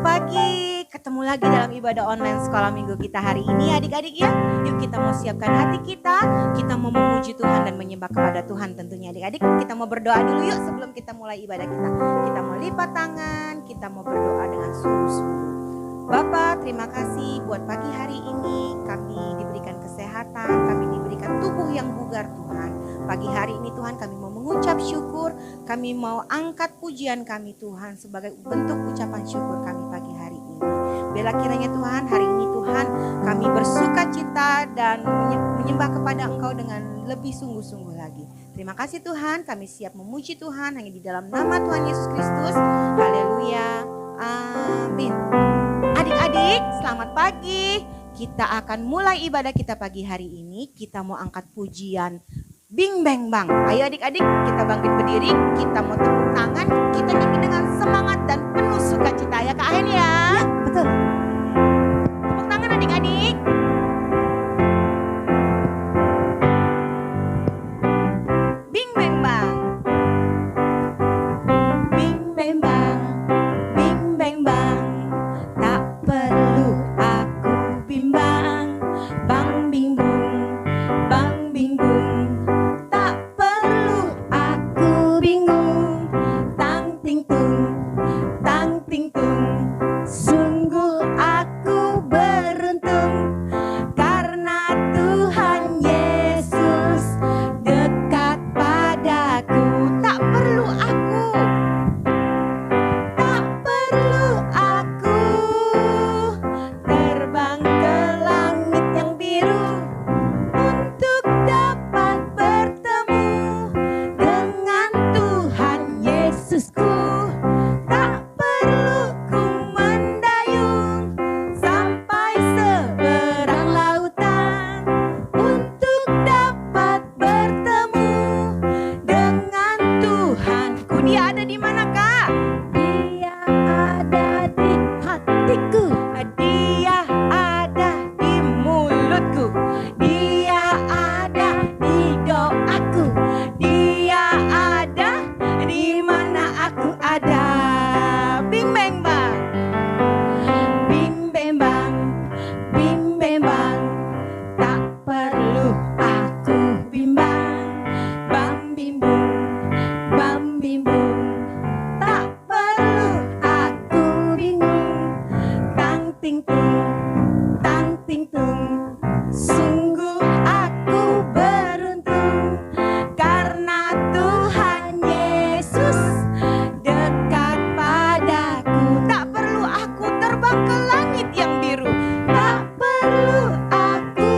pagi, ketemu lagi dalam ibadah online sekolah minggu kita hari ini adik-adik ya. Yuk kita mau siapkan hati kita mau memuji Tuhan dan menyembah kepada Tuhan tentunya adik-adik. Kita mau berdoa dulu yuk sebelum kita mulai ibadah kita. Kita mau lipat tangan, kita mau berdoa dengan sungguh-sungguh. Bapa, terima kasih buat pagi hari ini kami diberikan kesehatan, kami diberikan tubuh yang bugar Tuhan. Pagi hari ini Tuhan kami mau mengucap syukur, kami mau angkat pujian kami Tuhan sebagai bentuk ucapan syukur kami pagi hari ini. Bila kiranya Tuhan hari ini Tuhan kami bersuka cita dan menyembah kepada Engkau dengan lebih sungguh-sungguh lagi. Terima kasih Tuhan, kami siap memuji Tuhan hanya di dalam nama Tuhan Yesus Kristus. Haleluya, amin. Adik-adik, selamat pagi. Kita akan mulai ibadah kita pagi hari ini. Kita mau angkat pujian Bing Bang Bang. Ayo adik-adik, kita bangkit berdiri. Kita mau tepuk tangan. Kita nyanyi dengan semangat dan penuh sukacita ya Kak Ahen ya. Ya, betul. Tepuk tangan adik-adik. Bing Bang Bang. Bing Bang Bang. Bing Bang Bang. Tak perlu aku bimbang. Bang bing bung. Bang bing bung. Tak perlu aku bingung. Tang ting tung. Tang ting tung. Sungguh aku beruntung karena Tuhan Yesus dekat padaku. Tak perlu aku, tak perlu aku terbang ke langit yang biru untuk dapat bertemu dengan Tuhan Yesusku. Tak perlu ku mendayung sampai seberang lautan untuk dapat bertemu dengan Tuhanku. Dia ada di mana Kak? Dia ada di hatiku. Dia ada di mulutku. Dia ada di doaku. Dia ada di mana aku ada. Bing bang bang. Bing bang bang. Bing bang bang. Tak perlu aku bimbang. Bam bim bum. Bam bim bum. Tak perlu aku bingung. Tang ting tung. Tang ting tung. Sungguh aku beruntung karena Tuhan Yesus dekat padaku. Tak perlu aku terbang ke langit yang biru. Tak perlu aku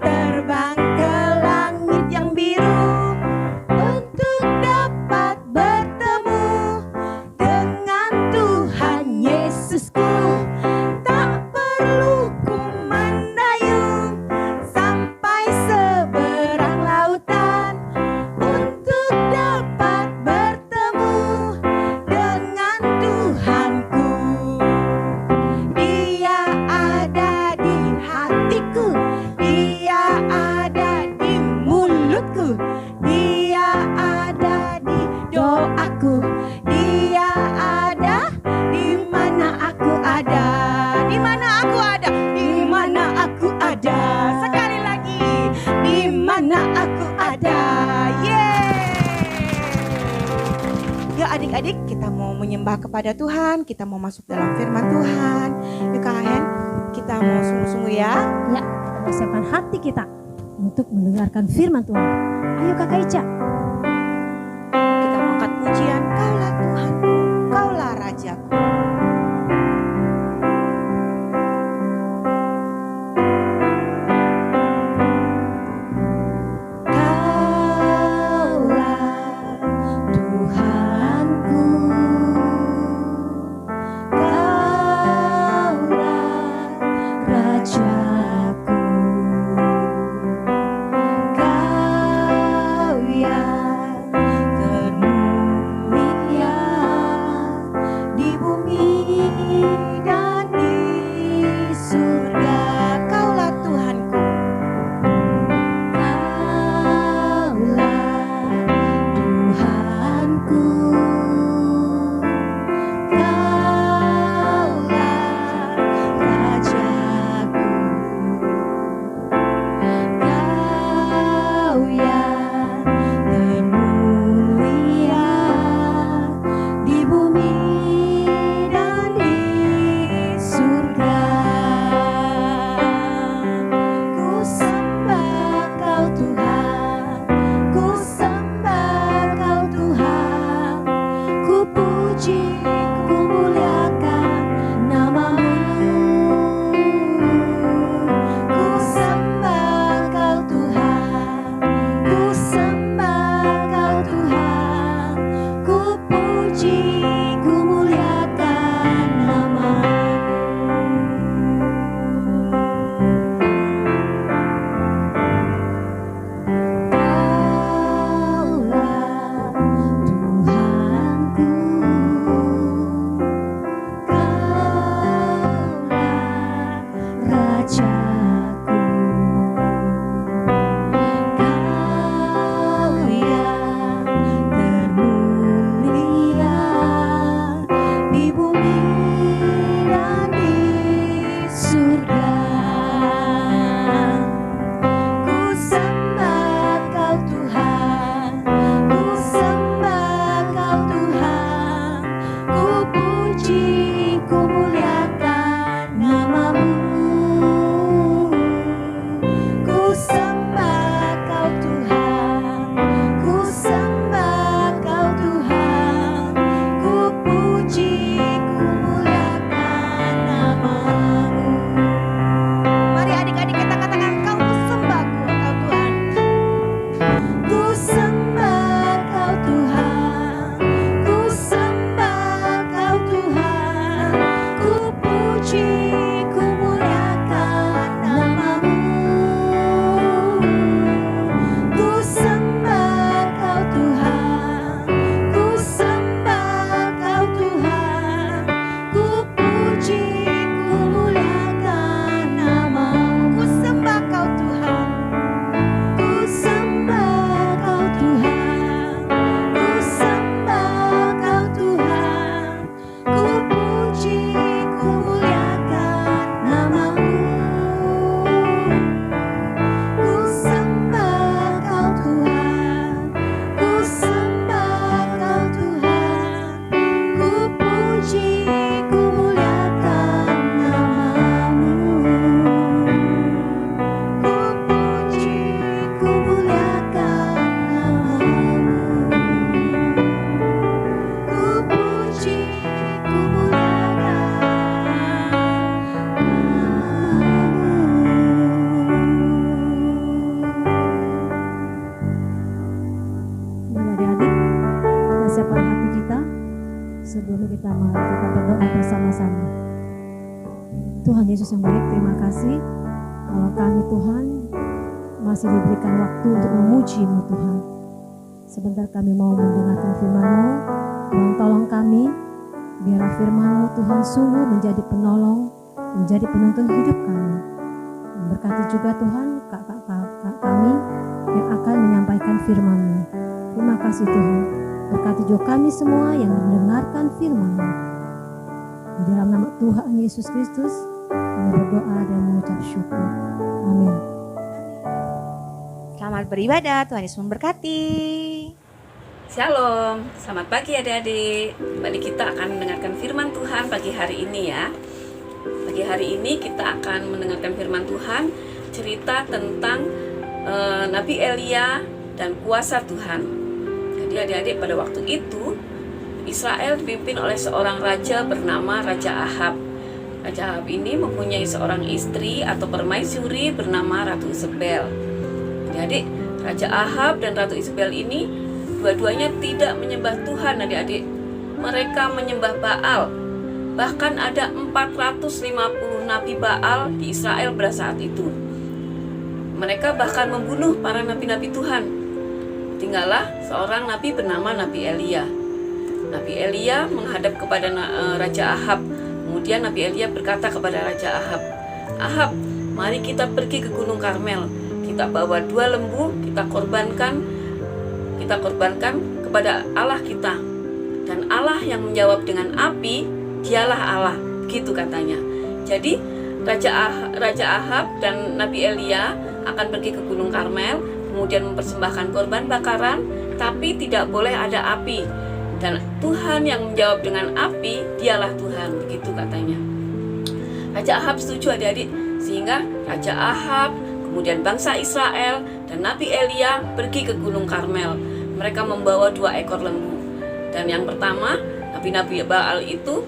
terbang ke langit yang biru untuk dapat bertemu dengan Tuhan Yesusku. Tak perlu ku mendayung sampai seberang lautan untuk dapat bertemu dengan Tuhanku. Dia ada di hatiku. Dia ada di mulutku. Dia ada di doaku. Dia ada di mana aku ada. Di mana aku ada. Di mana aku ada. Sekali lagi. Di mana aku ada. Yeay. Yuk adik-adik, kita mau menyembah kepada Tuhan. Kita mau masuk dalam firman Tuhan. Yuk Kak Ahen, kita mau sungguh-sungguh ya. Ya, kita persiapkan hati kita untuk mendengarkan firman Tuhan. Ayo Kakak Ica. Kita mau angkat pujian, Kaulah Tuhanku, Kaulah Rajaku. Kaulah Tuhanku, Kaulah Rajaku. Kau yang Sebelum kita berdoa bersama-sama. Tuhan Yesus yang baik, terima kasih kalau kami Tuhan masih diberikan waktu untuk memuji-Mu Tuhan. Sebentar kami mau mendengarkan firman-Mu. Tuhan tolong kami, biarlah firman-Mu Tuhan sungguh menjadi penolong, menjadi penuntun hidup kami. Berkati juga Tuhan kakak-kakak kami yang akan menyampaikan firman-Mu. Terima kasih Tuhan. Berkati juga kami semua yang mendengarkan firman-Mu. Di dalam nama Tuhan Yesus Kristus, kami berdoa dan mengucap syukur. Amin. Selamat beribadah, Tuhan Yesus memberkati. Shalom, selamat pagi adik-adik. Kembali kita akan mendengarkan firman Tuhan pagi hari ini ya. Pagi hari ini kita akan mendengarkan firman Tuhan, cerita tentang Nabi Elia dan kuasa Tuhan. Jadi adik-adik, pada waktu itu Israel dipimpin oleh seorang raja bernama Raja Ahab. Raja Ahab ini mempunyai seorang istri atau permaisuri bernama Ratu Isabel. Adik-adik, Raja Ahab dan Ratu Isabel ini dua-duanya tidak menyembah Tuhan adik-adik. Mereka menyembah Baal. Bahkan ada 450 nabi Baal di Israel pada saat itu. Mereka bahkan membunuh para nabi-nabi Tuhan. Tinggallah seorang nabi bernama Nabi Elia. Nabi Elia menghadap kepada Raja Ahab. Kemudian Nabi Elia berkata kepada Raja Ahab, "Ahab, mari kita pergi ke Gunung Karmel. Kita bawa 2 lembu, kita korbankan kepada Allah kita. Dan Allah yang menjawab dengan api, dialah Allah." Begitu katanya. Jadi Raja Ahab dan Nabi Elia akan pergi ke Gunung Karmel, kemudian mempersembahkan korban bakaran, tapi tidak boleh ada api. Dan Tuhan yang menjawab dengan api, dialah Tuhan, begitu katanya. Raja Ahab setuju adik-adik, sehingga Raja Ahab, kemudian bangsa Israel dan Nabi Elia pergi ke Gunung Karmel. Mereka membawa 2 ekor lembu. Dan yang pertama, nabi-nabi Baal itu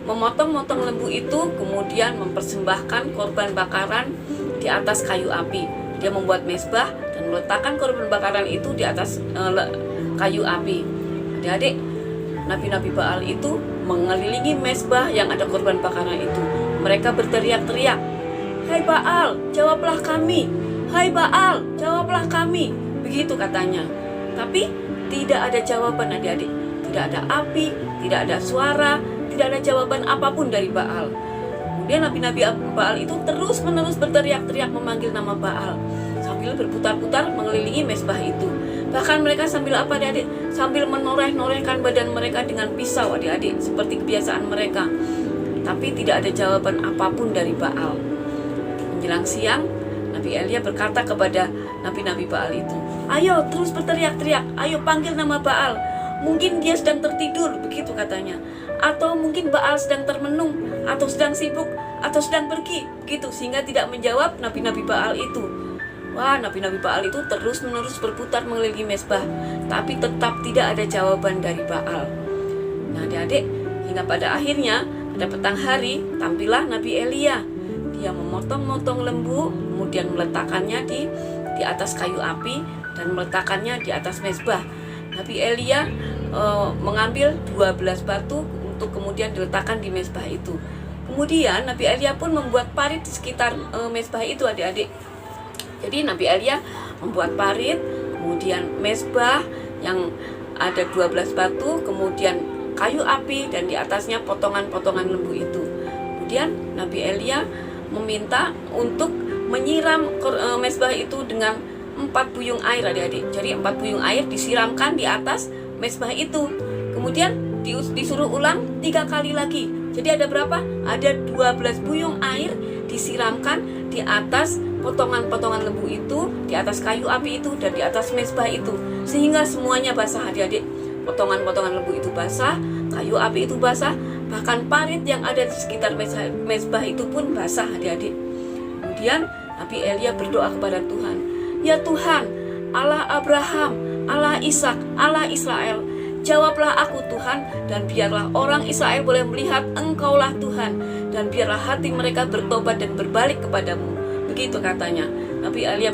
memotong-motong lembu itu, kemudian mempersembahkan korban bakaran di atas kayu api. Dia membuat mezbah dan meletakkan korban bakaran itu di atas kayu api. Adik-adik, nabi-nabi Baal itu mengelilingi mezbah yang ada korban bakaran itu. Mereka berteriak-teriak, "Hai Baal, jawablah kami! Hai Baal, jawablah kami!" Begitu katanya. Tapi tidak ada jawaban adik-adik. Tidak ada api, tidak ada suara, tidak ada jawaban apapun dari Baal. Kemudian nabi-nabi Baal itu terus-menerus berteriak-teriak memanggil nama Baal, sambil berputar-putar mengelilingi mezbah itu. Bahkan mereka sambil apa adik-adik? Sambil menoreh-norehkan badan mereka dengan pisau adik-adik, seperti kebiasaan mereka. Tapi tidak ada jawaban apapun dari Baal. Menjelang siang, Nabi Elia berkata kepada nabi-nabi Baal itu, "Ayo terus berteriak-teriak, ayo panggil nama Baal. Mungkin dia sedang tertidur," begitu katanya. "Atau mungkin Baal sedang termenung, atau sedang sibuk, atau sedang pergi," begitu, sehingga tidak menjawab nabi-nabi Baal itu. Wah, nabi-nabi Baal itu terus-menerus berputar mengelilingi mezbah, tapi tetap tidak ada jawaban dari Baal. Nah adik-adik, hingga pada akhirnya, pada petang hari, tampillah Nabi Elia. Dia memotong-motong lembu, kemudian meletakkannya di atas kayu api, dan meletakkannya di atas mezbah. Nabi Elia mengambil 12 batu untuk kemudian diletakkan di mezbah itu. Kemudian Nabi Elia pun membuat parit di sekitar mezbah itu adik-adik. Jadi Nabi Elia membuat parit, kemudian mezbah yang ada 12 batu, kemudian kayu api, dan di atasnya potongan-potongan lembu itu. Kemudian Nabi Elia meminta untuk menyiram mezbah itu dengan 4 buyung air adik-adik. Jadi 4 buyung air disiramkan di atas mezbah itu. Kemudian disuruh ulang 3 kali lagi. Jadi ada berapa? Ada 12 buyung air disiramkan di atas potongan-potongan lembu itu, di atas kayu api itu, dan di atas mezbah itu, sehingga semuanya basah adik-adik. Potongan-potongan lembu itu basah, kayu api itu basah, bahkan parit yang ada di sekitar mezbah itu pun basah adik-adik. Kemudian Nabi Elia berdoa kepada Tuhan, "Ya Tuhan, Allah Abraham, Allah Ishak, Allah Israel, jawablah aku Tuhan, dan biarlah orang Israel boleh melihat Engkaulah Tuhan, dan biarlah hati mereka bertobat dan berbalik kepadamu." Begitu katanya. Nabi Elia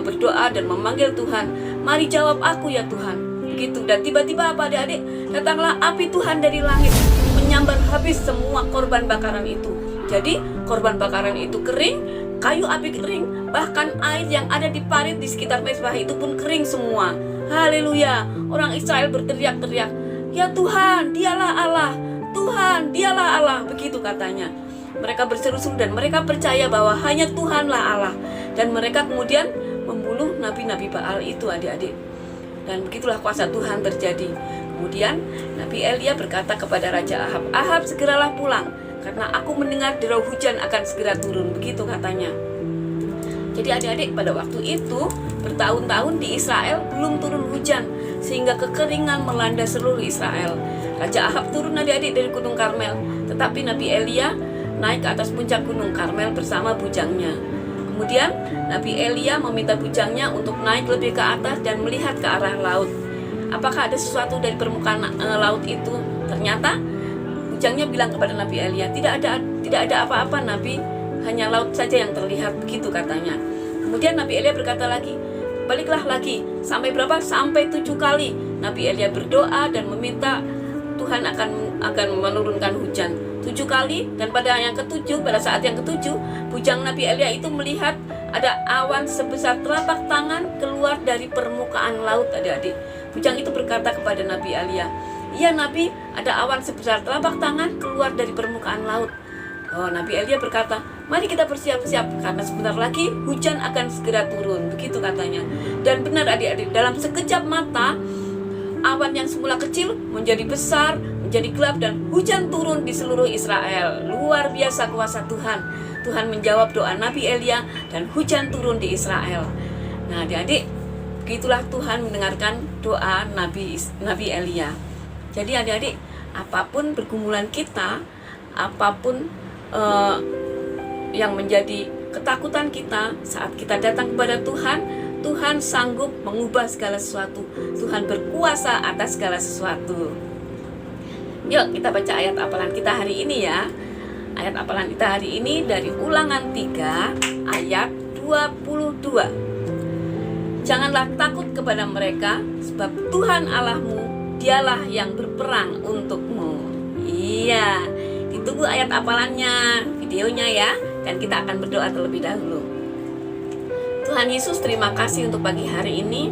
berdoa dan memanggil Tuhan, "Mari jawab aku ya Tuhan." begitu. Dan tiba-tiba apa adik-adik? Datanglah api Tuhan dari langit, menyambar habis semua korban bakaran itu. Jadi korban bakaran itu kering, kayu api kering, bahkan air yang ada di parit di sekitar mezbah itu pun kering semua. Haleluya. Orang Israel berteriak-teriak, "Ya Tuhan, dialah Allah. Tuhan, dialah Allah." Begitu katanya. Mereka berseru-seru dan mereka percaya bahwa hanya Tuhanlah Allah. Dan mereka kemudian membunuh nabi-nabi Baal itu, adik-adik. Dan begitulah kuasa Tuhan terjadi. Kemudian Nabi Elia berkata kepada Raja Ahab, "Ahab, segeralah pulang, karena aku mendengar deru hujan akan segera turun." Begitu katanya. Jadi adik-adik, pada waktu itu bertahun-tahun di Israel belum turun hujan, sehingga kekeringan melanda seluruh Israel. Raja Ahab turun adik-adik dari Gunung Karmel, tetapi Nabi Elia naik ke atas puncak Gunung Karmel bersama bujangnya. Kemudian Nabi Elia meminta bujangnya untuk naik lebih ke atas dan melihat ke arah laut. Apakah ada sesuatu dari permukaan laut itu? Ternyata bujangnya bilang kepada Nabi Elia, tidak ada apa-apa Nabi, hanya laut saja yang terlihat, begitu katanya. Kemudian Nabi Elia berkata lagi, "Baliklah lagi." Sampai berapa? Sampai 7 kali Nabi Elia berdoa dan meminta Tuhan akan menurunkan hujan 7 kali. Dan pada saat yang ketujuh, bujang Nabi Elia itu melihat ada awan sebesar telapak tangan keluar dari permukaan laut, adik-adik. Bujang itu berkata kepada Nabi Elia, "Iya Nabi, ada awan sebesar telapak tangan keluar dari permukaan laut." Oh, Nabi Elia berkata, "Mari kita bersiap-siap, karena sebentar lagi hujan akan segera turun." Begitu katanya. Dan benar adik-adik, dalam sekejap mata awan yang semula kecil menjadi besar, menjadi gelap, dan hujan turun di seluruh Israel. Luar biasa kuasa Tuhan. Tuhan menjawab doa Nabi Elia dan hujan turun di Israel. Nah adik-adik, begitulah Tuhan mendengarkan doa Nabi Elia. Jadi adik-adik, apapun pergumulan kita, apapun yang menjadi ketakutan kita, saat kita datang kepada Tuhan, Tuhan sanggup mengubah segala sesuatu. Tuhan berkuasa atas segala sesuatu. Yuk kita baca ayat hafalan kita hari ini ya. Ayat hafalan kita hari ini dari Ulangan 3 ayat 22. "Janganlah takut kepada mereka, sebab Tuhan Allahmu, dialah yang berperang untukmu." Iya, ditunggu ayat hafalannya, videonya ya. Dan kita akan berdoa terlebih dahulu. Tuhan Yesus, terima kasih untuk pagi hari ini.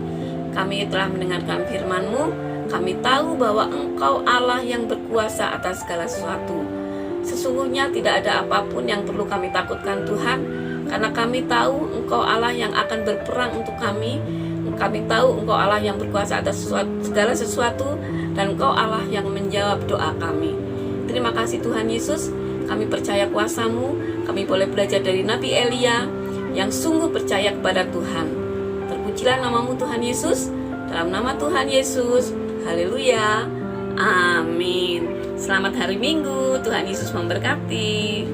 Kami telah mendengarkan firman-Mu. Kami tahu bahwa Engkau Allah yang berkuasa atas segala sesuatu. Sesungguhnya tidak ada apapun yang perlu kami takutkan Tuhan, karena kami tahu Engkau Allah yang akan berperang untuk kami. Kami tahu Engkau Allah yang berkuasa atas segala sesuatu, dan Engkau Allah yang menjawab doa kami. Terima kasih Tuhan Yesus. Kami percaya kuasa-Mu. Kami boleh belajar dari Nabi Elia yang sungguh percaya kepada Tuhan. Terpujilah nama-Mu Tuhan Yesus. Dalam nama Tuhan Yesus. Haleluya. Amin. Selamat hari Minggu. Tuhan Yesus memberkati.